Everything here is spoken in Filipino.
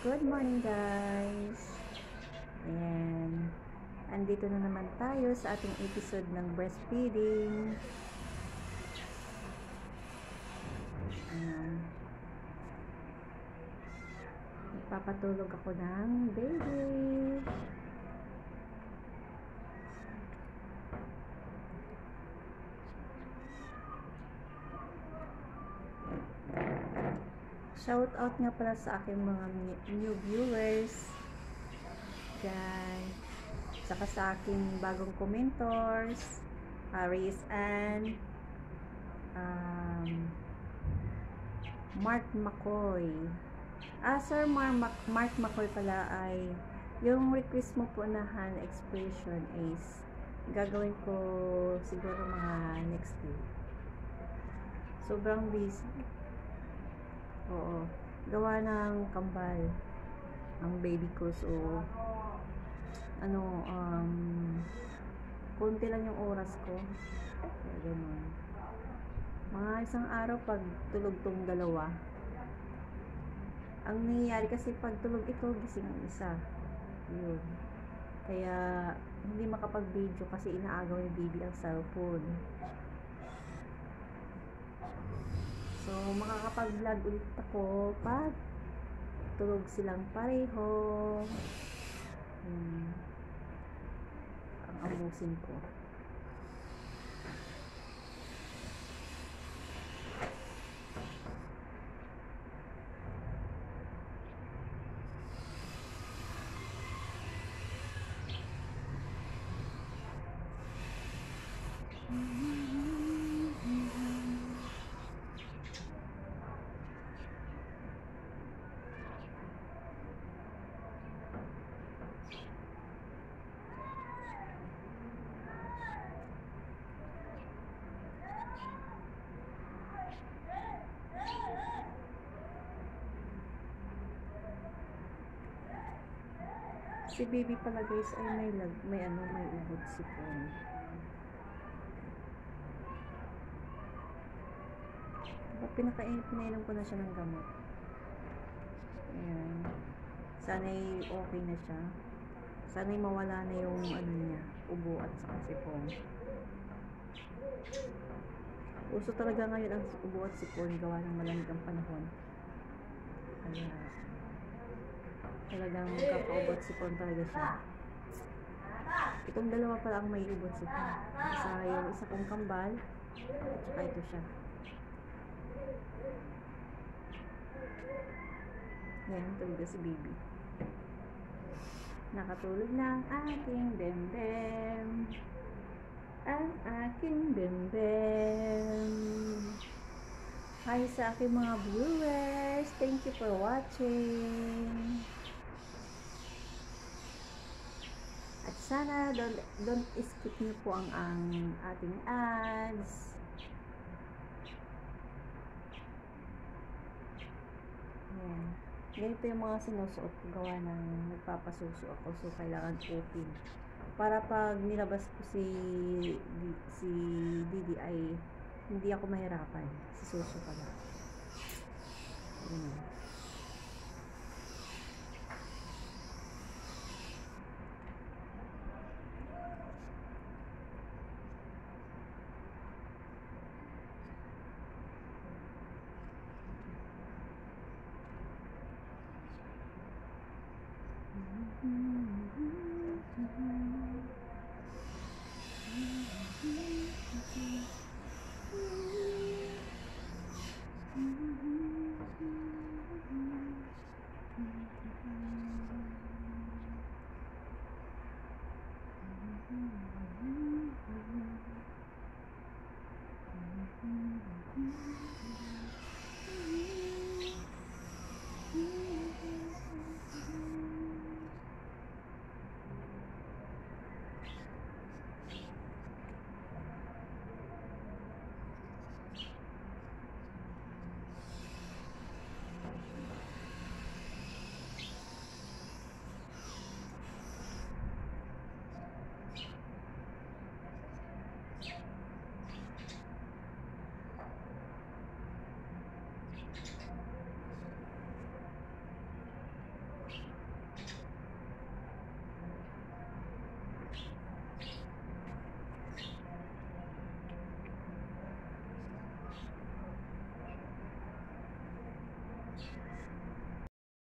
Good morning guys! Ayan. Andito na naman tayo sa ating episode ng breastfeeding. Ayan. Nagpapatulog ako ng baby. Shout out nga pala sa aking mga new viewers dyan, saka sa aking bagong commentors, Aris and Mark McCoy. Sir Mark McCoy pala, ay yung request mo po na hand expression is gagawin ko siguro mga next week. Sobrang busy. Oo, gawa ng kambal ang baby ko, so konti lang yung oras ko, kaya ganun. Mga isang araw pag tulog tong dalawa. Ang nangyayari kasi pag tulog ito, gising ang isa, yun, kaya hindi makapag video kasi inaagaw ni baby ang cellphone. So, makakapag-vlog ulit ako pag tulog silang pareho. Ang abusin ko. Si baby pala guys ay may ubod sipon. Pinainom ko na siya ng gamot. Ayan. Sana'y okay na siya. Sana'y mawala na yung niya, ubo at saka sipon. Uso talaga ngayon ang ubo at sipon gawa ng malamig ang panahon. Kaya talagang magkaka-ubot sipon talaga siya. Itong dalawa pala ang may ubot sipon. Yung isa kong kambal at saka ito siya. Yan, tulog si baby. Nakatulog na ang aking bembem. Ang aking bembem. Hi sa aking mga viewers. Thank you for watching. At sana don't skip niyo po ang ating ads. Ayan. Ganito yung mga sinusuot ko, gawa ng nagpapasuso ako, so kailangan open para pag nilabas ko si Didi ay hindi ako mahirapan. Si suso pala.